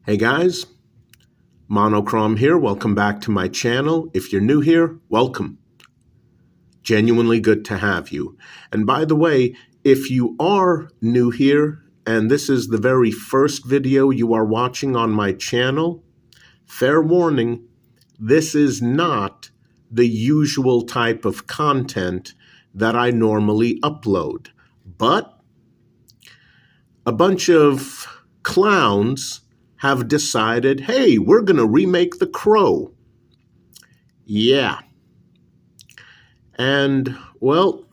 Hey guys, Monochrome here. Welcome back to my channel. If you're new here, welcome. Genuinely good to have you. And by the way, if you are new here and this is the very first video you are watching on my channel, fair warning, this is not the usual type of content that I normally upload. But a bunch of clowns have decided, hey, we're going to remake The Crow. Yeah. And, well,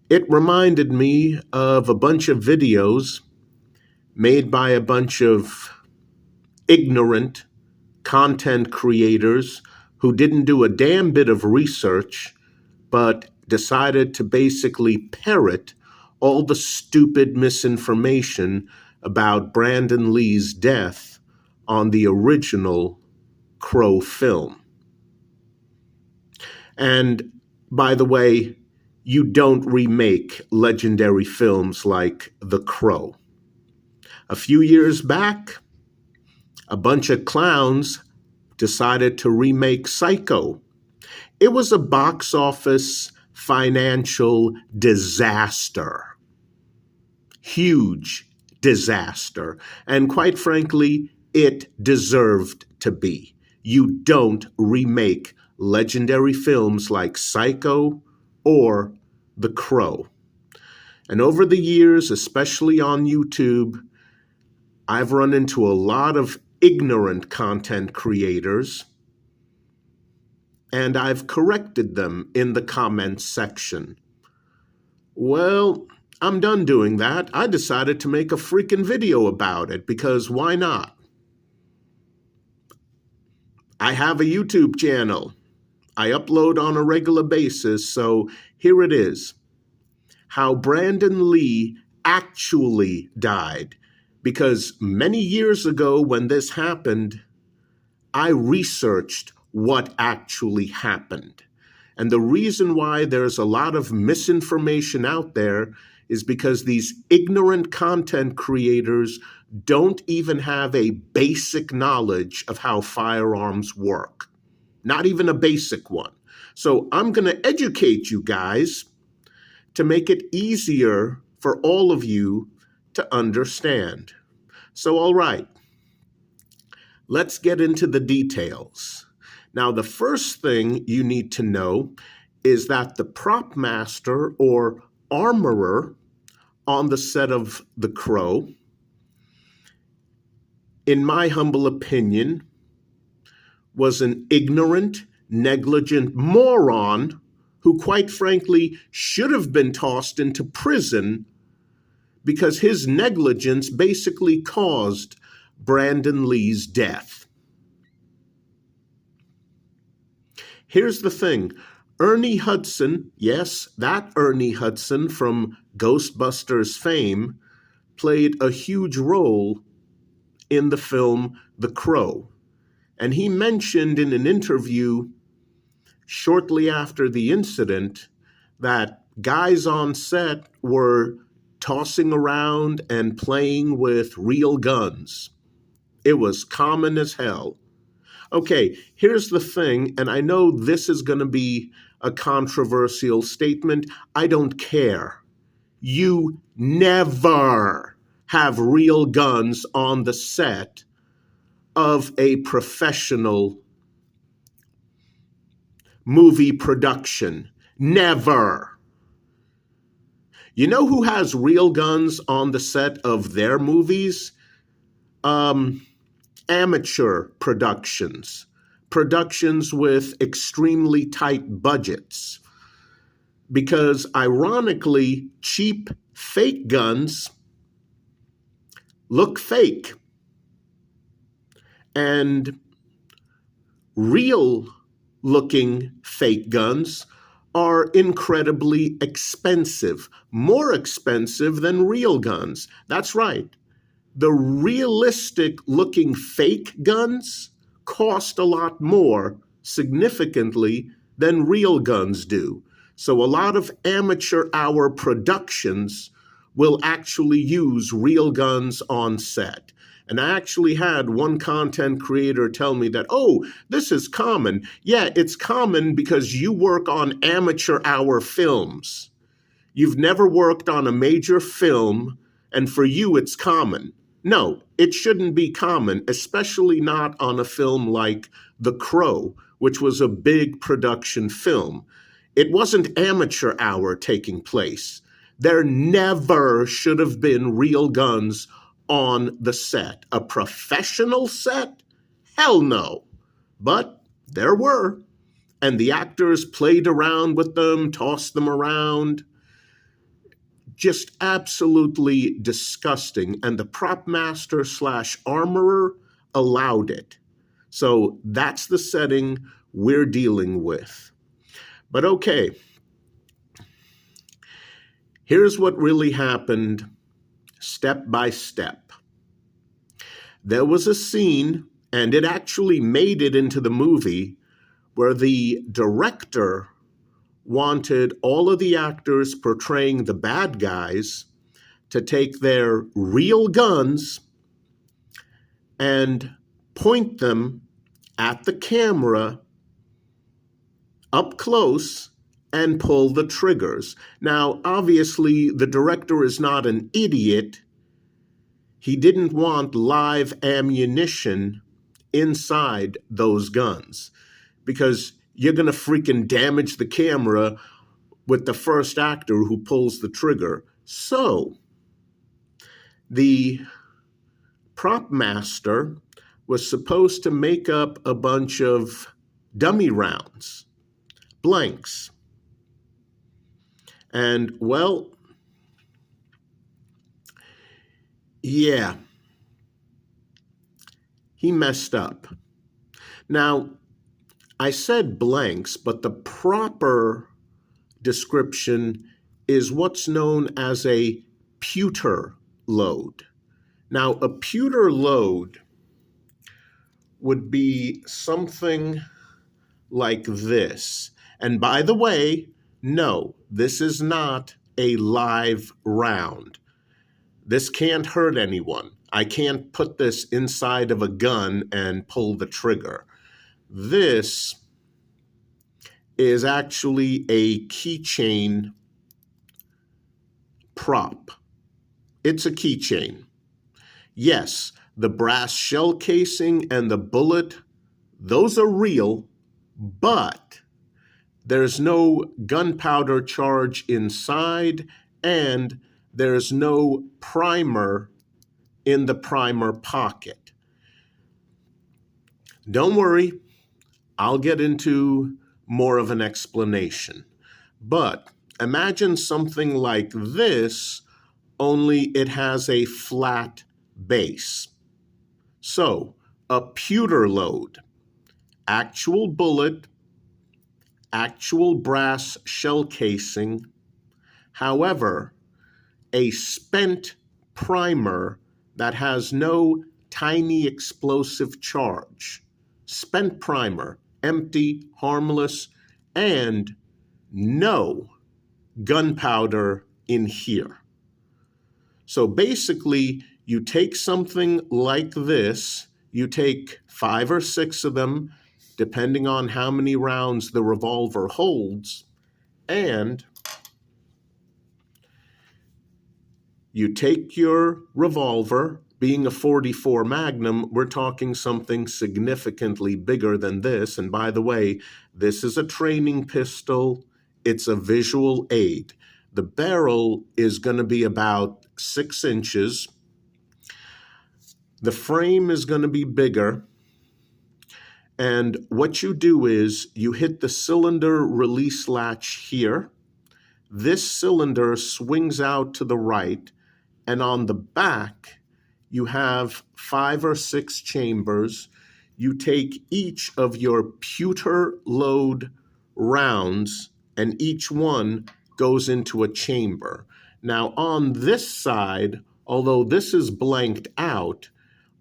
it reminded me of a bunch of videos made by a bunch of ignorant content creators who didn't do a damn bit of research, but decided to basically parrot all the stupid misinformation about Brandon Lee's death on the original Crow film. And by the way, you don't remake legendary films like The Crow. A few years back, a bunch of clowns decided to remake Psycho. It was a box office financial disaster. Huge disaster. And quite frankly, it deserved to be. You don't remake legendary films like Psycho or The Crow. And over the years, especially on YouTube, I've run into a lot of ignorant content creators, and I've corrected them in the comments section. Well, I'm done doing that. I decided to make a freaking video about it because why not? I have a YouTube channel. I upload on a regular basis, so here it is. How Brandon Lee actually died. Because many years ago when this happened, I researched what actually happened. And the reason why there's a lot of misinformation out there is because these ignorant content creators don't even have a basic knowledge of how firearms work. Not even a basic one. So I'm going to educate you guys to make it easier for all of you to understand. So, all right, let's get into the details. Now, the first thing you need to know is that the prop master or armorer on the set of The Crow, in my humble opinion, was an ignorant, negligent moron who, quite frankly, should have been tossed into prison because his negligence basically caused Brandon Lee's death. Here's the thing. Ernie Hudson, yes, that Ernie Hudson from Ghostbusters fame, played a huge role in the film The Crow. And he mentioned in an interview shortly after the incident that guys on set were tossing around and playing with real guns. It was common as hell. Okay, here's the thing, and I know this is going to be a controversial statement. I don't care. You never have real guns on the set of a professional movie production. Never. You know who has real guns on the set of their movies? Amateur productions. Productions with extremely tight budgets. Because ironically, cheap fake guns look fake. And real looking fake guns are incredibly expensive, more expensive than real guns. That's right. The realistic looking fake guns cost a lot more significantly than real guns do. So a lot of amateur hour productions will actually use real guns on set. And I actually had one content creator tell me that, oh, this is common. Yeah, it's common because you work on amateur hour films. You've never worked on a major film, and for you, it's common. No, it shouldn't be common, especially not on a film like The Crow, which was a big production film. It wasn't amateur hour taking place. There never should have been real guns on the set. A professional set? Hell no. But there were. And the actors played around with them, tossed them around. Just absolutely disgusting. And the prop master / armorer allowed it. So that's the setting we're dealing with. But okay, here's what really happened step by step. There was a scene, and it actually made it into the movie, where the director wanted all of the actors portraying the bad guys to take their real guns and point them at the camera up close and pull the triggers. Now, obviously, the director is not an idiot. He didn't want live ammunition inside those guns because you're going to freaking damage the camera with the first actor who pulls the trigger. So, the prop master was supposed to make up a bunch of dummy rounds, blanks. And, well, yeah, he messed up. Now, I said blanks, but the proper description is what's known as a pewter load. Now, a pewter load would be something like this. And by the way, no, this is not a live round. This can't hurt anyone. I can't put this inside of a gun and pull the trigger. This is actually a keychain prop. It's a keychain. Yes, the brass shell casing and the bullet, those are real, but there's no gunpowder charge inside, and there's no primer in the primer pocket. Don't worry, I'll get into more of an explanation. But imagine something like this, only it has a flat base. So, a pewter load, actual bullet, actual brass shell casing, however, a spent primer that has no tiny explosive charge. Spent primer, empty, harmless, and no gunpowder in here. So basically, you take something like this, you take 5 or 6 of them, depending on how many rounds the revolver holds, and you take your revolver, being a .44 Magnum, we're talking something significantly bigger than this. And by the way, this is a training pistol. It's a visual aid. The barrel is going to be about 6 inches. The frame is going to be bigger. And what you do is you hit the cylinder release latch here. This cylinder swings out to the right. And on the back, you have 5 or 6 chambers. You take each of your pewter load rounds, and each one goes into a chamber. Now, on this side, although this is blanked out,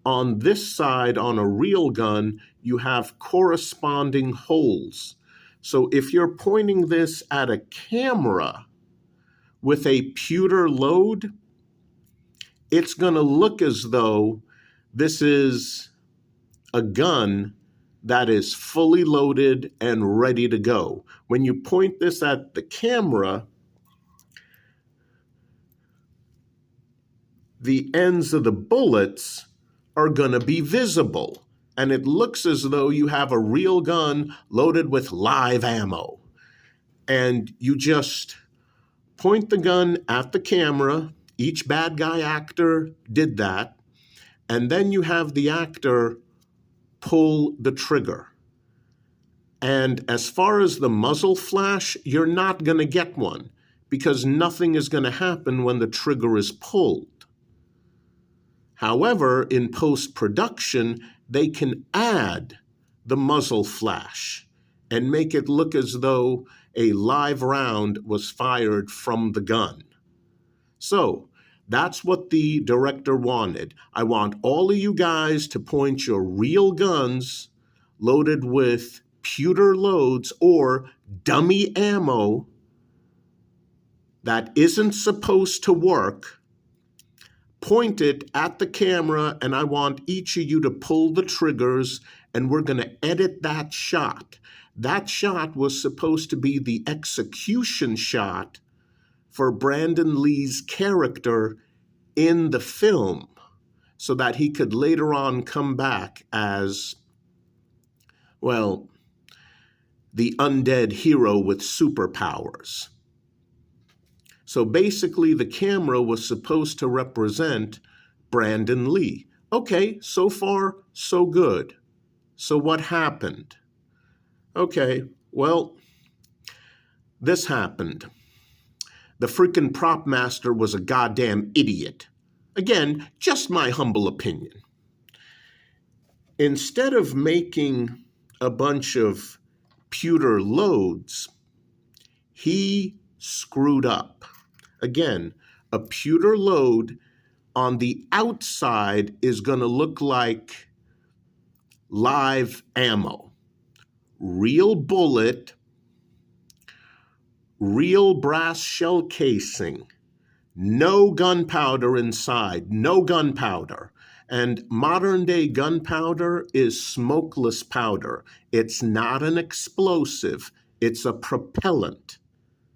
on this side, on a real gun, you have corresponding holes. So if you're pointing this at a camera with a pewter load, it's going to look as though this is a gun that is fully loaded and ready to go. When you point this at the camera, the ends of the bullets are going to be visible. And it looks as though you have a real gun loaded with live ammo. And you just point the gun at the camera. Each bad guy actor did that. And then you have the actor pull the trigger. And as far as the muzzle flash, you're not going to get one because nothing is going to happen when the trigger is pulled. However, in post-production, they can add the muzzle flash and make it look as though a live round was fired from the gun. So that's what the director wanted. I want all of you guys to point your real guns loaded with pewter loads or dummy ammo that isn't supposed to work. Point it at the camera, and I want each of you to pull the triggers, and we're going to edit that shot. That shot was supposed to be the execution shot for Brandon Lee's character in the film so that he could later on come back as, well, the undead hero with superpowers. So basically, the camera was supposed to represent Brandon Lee. Okay, so far, so good. So what happened? Okay, well, this happened. The freaking prop master was a goddamn idiot. Again, just my humble opinion. Instead of making a bunch of pewter loads, he screwed up. Again, a pewter load on the outside is going to look like live ammo. Real bullet, real brass shell casing, no gunpowder inside, no gunpowder. And modern day gunpowder is smokeless powder. It's not an explosive, it's a propellant.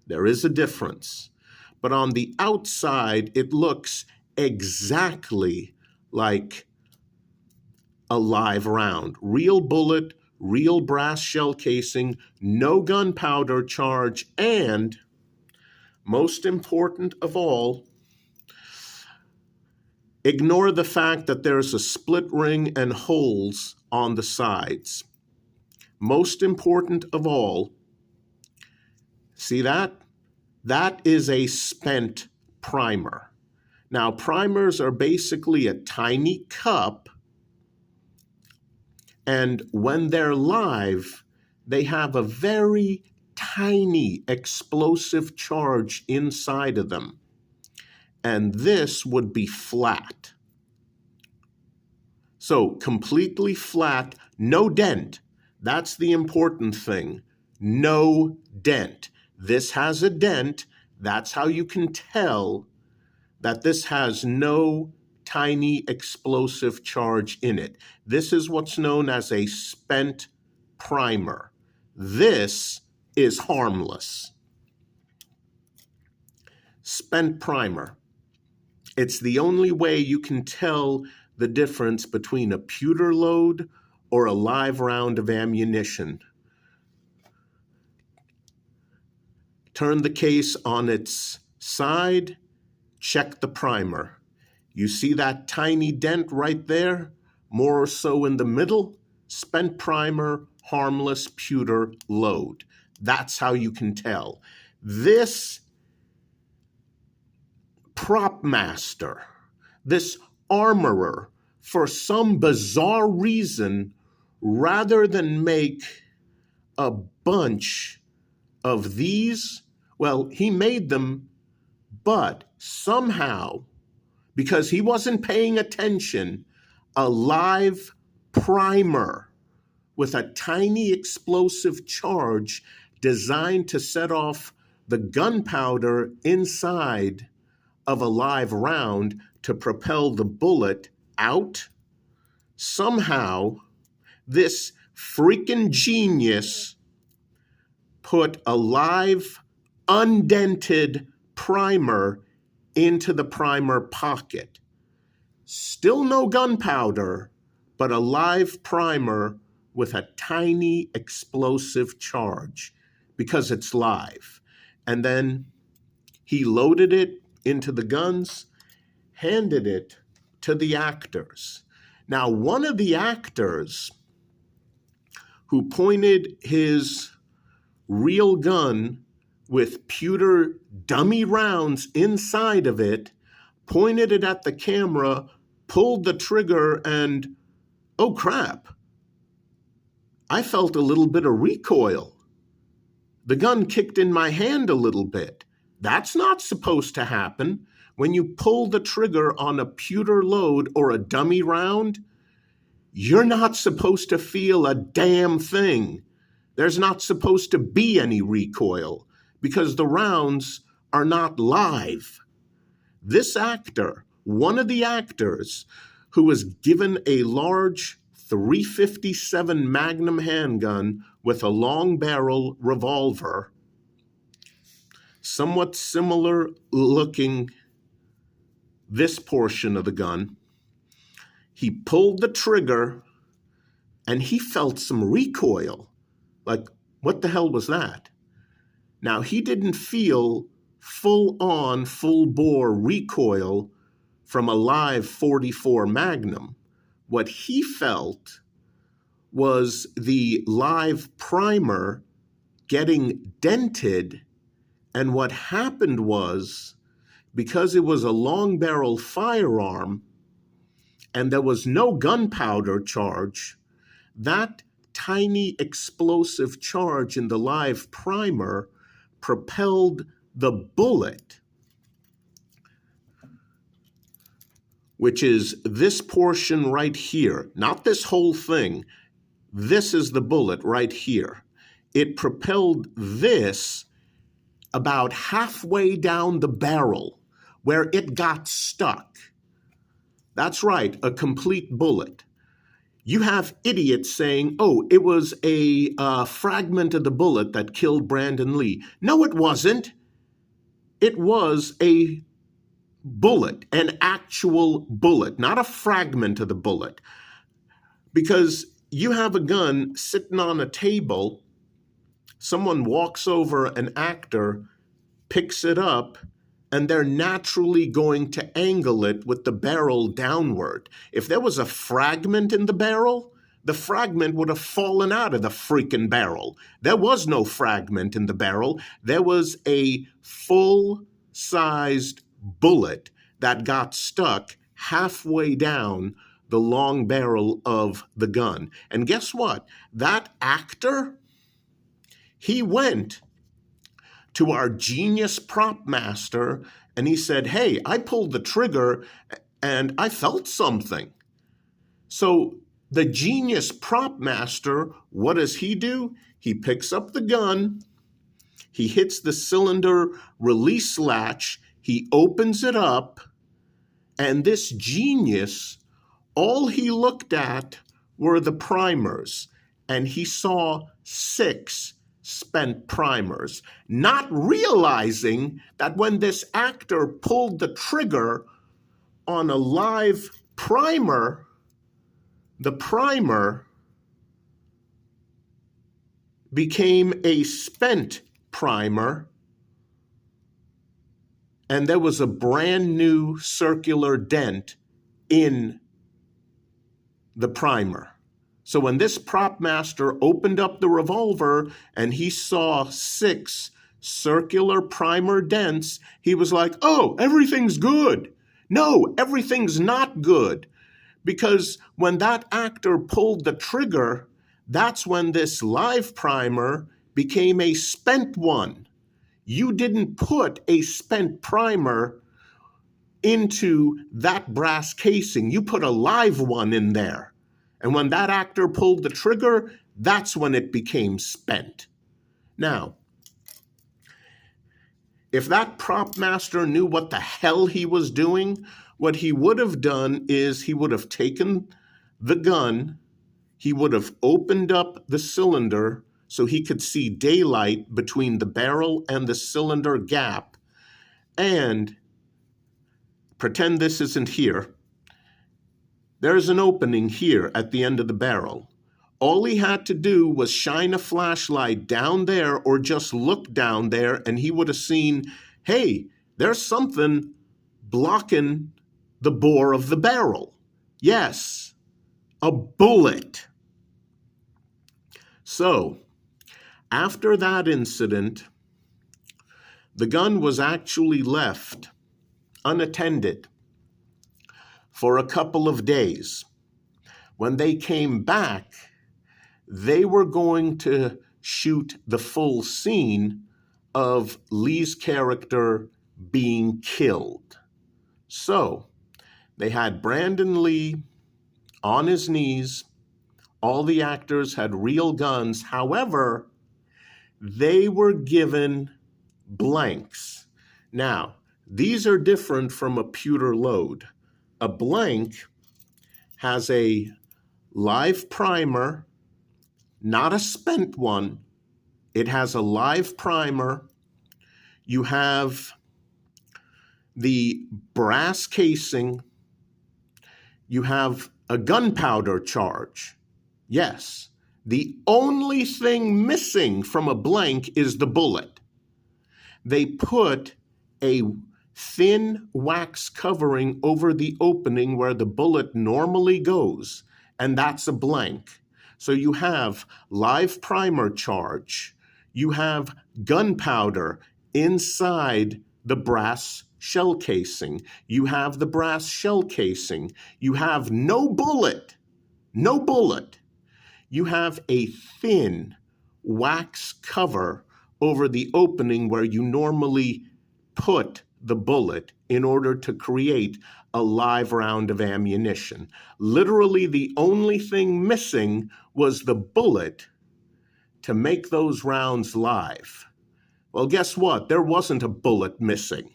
There is a difference. But on the outside, it looks exactly like a live round. Real bullet, real brass shell casing, no gunpowder charge, and most important of all, ignore the fact that there's a split ring and holes on the sides. Most important of all, see that? That is a spent primer. Now, primers are basically a tiny cup, and when they're live, they have a very tiny explosive charge inside of them. And this would be flat. So completely flat, no dent. That's the important thing. No dent. This has a dent. That's how you can tell that this has no tiny explosive charge in it. This is what's known as a spent primer. This is harmless. Spent primer. It's the only way you can tell the difference between a pewter load or a live round of ammunition. Turn the case on its side, check the primer. You see that tiny dent right there? More or so in the middle? Spent primer, harmless pewter load. That's how you can tell. This prop master, this armorer, for some bizarre reason, rather than make a bunch of these, well, he made them, but somehow, because he wasn't paying attention, a live primer with a tiny explosive charge designed to set off the gunpowder inside of a live round to propel the bullet out, somehow this freaking genius put a live, undented primer into the primer pocket. Still no gunpowder, but a live primer with a tiny explosive charge because it's live. And then he loaded it into the guns, handed it to the actors. Now, one of the actors who pointed his real gun with pewter dummy rounds inside of it, pointed it at the camera, pulled the trigger, and oh crap, I felt a little bit of recoil. The gun kicked in my hand a little bit. That's not supposed to happen. When you pull the trigger on a pewter load or a dummy round, you're not supposed to feel a damn thing. There's not supposed to be any recoil because the rounds are not live. This actor, one of the actors who was given a large .357 Magnum handgun with a long barrel revolver, somewhat similar looking this portion of the gun, he pulled the trigger and he felt some recoil. Like, what the hell was that? Now, he didn't feel full-on, full-bore recoil from a live .44 Magnum. What he felt was the live primer getting dented, and what happened was, because it was a long-barrel firearm and there was no gunpowder charge, that tiny explosive charge in the live primer propelled the bullet, which is this portion right here, not this whole thing. This is the bullet right here. It propelled this about halfway down the barrel where it got stuck. That's right, a complete bullet. You have idiots saying, oh, it was a fragment of the bullet that killed Brandon Lee. No, it wasn't. It was a bullet, an actual bullet, not a fragment of the bullet. Because you have a gun sitting on a table, someone walks over an actor, picks it up, and they're naturally going to angle it with the barrel downward. If there was a fragment in the barrel, the fragment would have fallen out of the freaking barrel. There was no fragment in the barrel. There was a full-sized bullet that got stuck halfway down the long barrel of the gun. And guess what? That actor, he went to our genius prop master and he said, hey, I pulled the trigger and I felt something. So the genius prop master, what does he do? He picks up the gun, he hits the cylinder release latch, he opens it up, and this genius, all he looked at were the primers, and he saw 6 spent primers, not realizing that when this actor pulled the trigger on a live primer, the primer became a spent primer, and there was a brand new circular dent in the primer. So when this prop master opened up the revolver and he saw 6 circular primer dents, he was like, oh, everything's good. No, everything's not good. Because when that actor pulled the trigger, that's when this live primer became a spent one. You didn't put a spent primer into that brass casing. You put a live one in there. And when that actor pulled the trigger, that's when it became spent. Now, if that prop master knew what the hell he was doing, What he would have done is he would have taken the gun, he would have opened up the cylinder so he could see daylight between the barrel and the cylinder gap, and pretend this isn't here. There's an opening here at the end of the barrel. All he had to do was shine a flashlight down there or just look down there, and he would have seen, hey, there's something blocking the bore of the barrel. Yes, a bullet. So, after that incident, the gun was actually left unattended for a couple of days. When they came back, they were going to shoot the full scene of Lee's character being killed. So, they had Brandon Lee on his knees. All the actors had real guns. However, they were given blanks. Now, these are different from a pewter load. A blank has a live primer, not a spent one. It has a live primer. You have the brass casing. You have a gunpowder charge. Yes, the only thing missing from a blank is the bullet. They put a thin wax covering over the opening where the bullet normally goes, and that's a blank. So you have live primer charge, you have gunpowder inside the brass shell casing, you have the brass shell casing, you have no bullet, you have a thin wax cover over the opening where you normally put the bullet in order to create a live round of ammunition. Literally, the only thing missing was the bullet to make those rounds live. Well, guess what? There wasn't a bullet missing.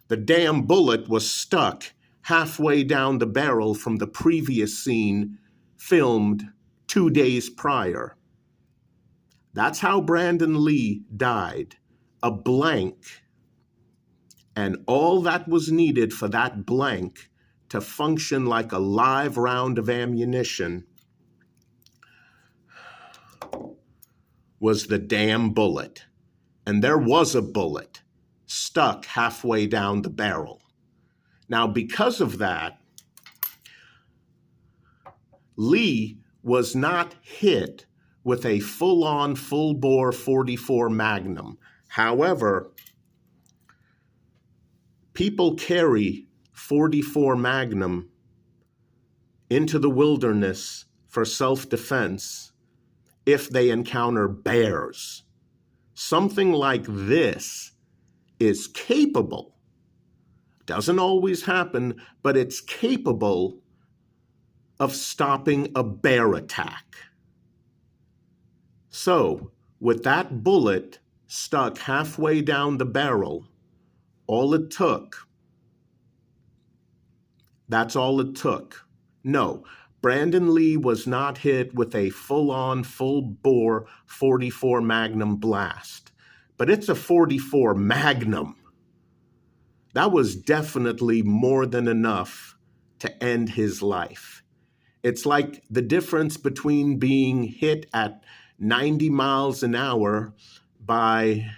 The damn bullet was stuck halfway down the barrel from the previous scene filmed 2 days prior. That's how Brandon Lee died. A blank. And all that was needed for that blank to function like a live round of ammunition was the damn bullet. And there was a bullet stuck halfway down the barrel. Now, because of that, Lee was not hit with a full-on, full-bore .44 Magnum. However, people carry .44 Magnum into the wilderness for self-defense if they encounter bears. Something like this is capable. Doesn't always happen, but it's capable of stopping a bear attack. So, with that bullet stuck halfway down the barrel, all it took, that's all it took. No, Brandon Lee was not hit with a full-on, full-bore .44 Magnum blast, but it's a .44 Magnum. That was definitely more than enough to end his life. It's like the difference between being hit at 90 miles an hour by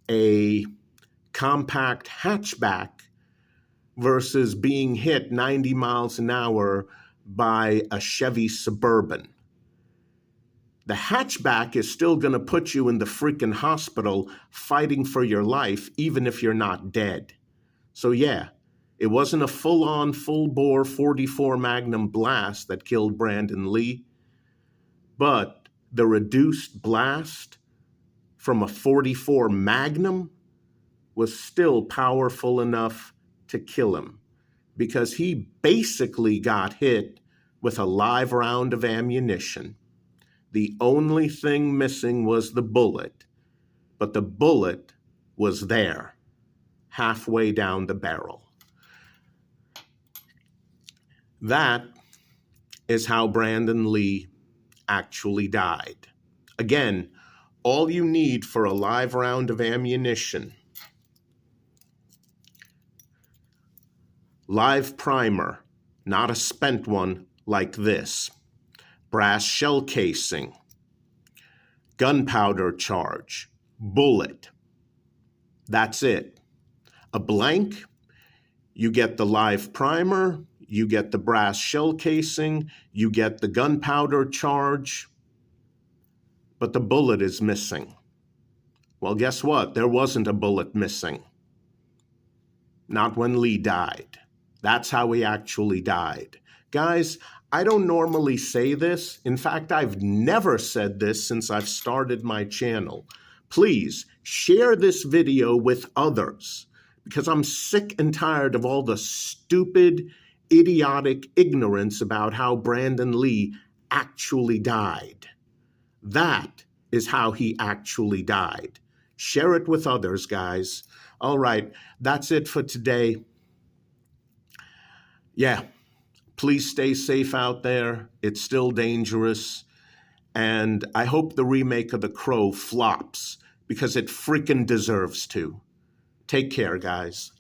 a compact hatchback versus being hit 90 miles an hour by a Chevy Suburban. The hatchback is still going to put you in the freaking hospital fighting for your life, even if you're not dead. So yeah, it wasn't a full-on, full-bore .44 Magnum blast that killed Brandon Lee, but the reduced blast from a .44 Magnum was still powerful enough to kill him, because he basically got hit with a live round of ammunition. The only thing missing was the bullet, but the bullet was there. halfway down the barrel. That is how Brandon Lee actually died. Again, all you need for a live round of ammunition: live primer, not a spent one like this, brass shell casing, gunpowder charge, bullet. That's it. A blank, you get the live primer, you get the brass shell casing, you get the gunpowder charge, but the bullet is missing. Well, guess what? There wasn't a bullet missing. Not when Lee died. That's how he actually died. Guys, I don't normally say this. In fact, I've never said this since I've started my channel. Please share this video with others, because I'm sick and tired of all the stupid, idiotic ignorance about how Brandon Lee actually died. That is how he actually died. Share it with others, guys. All right, that's it for today. Yeah, please stay safe out there. It's still dangerous. And I hope the remake of The Crow flops, because it freaking deserves to. Take care, guys.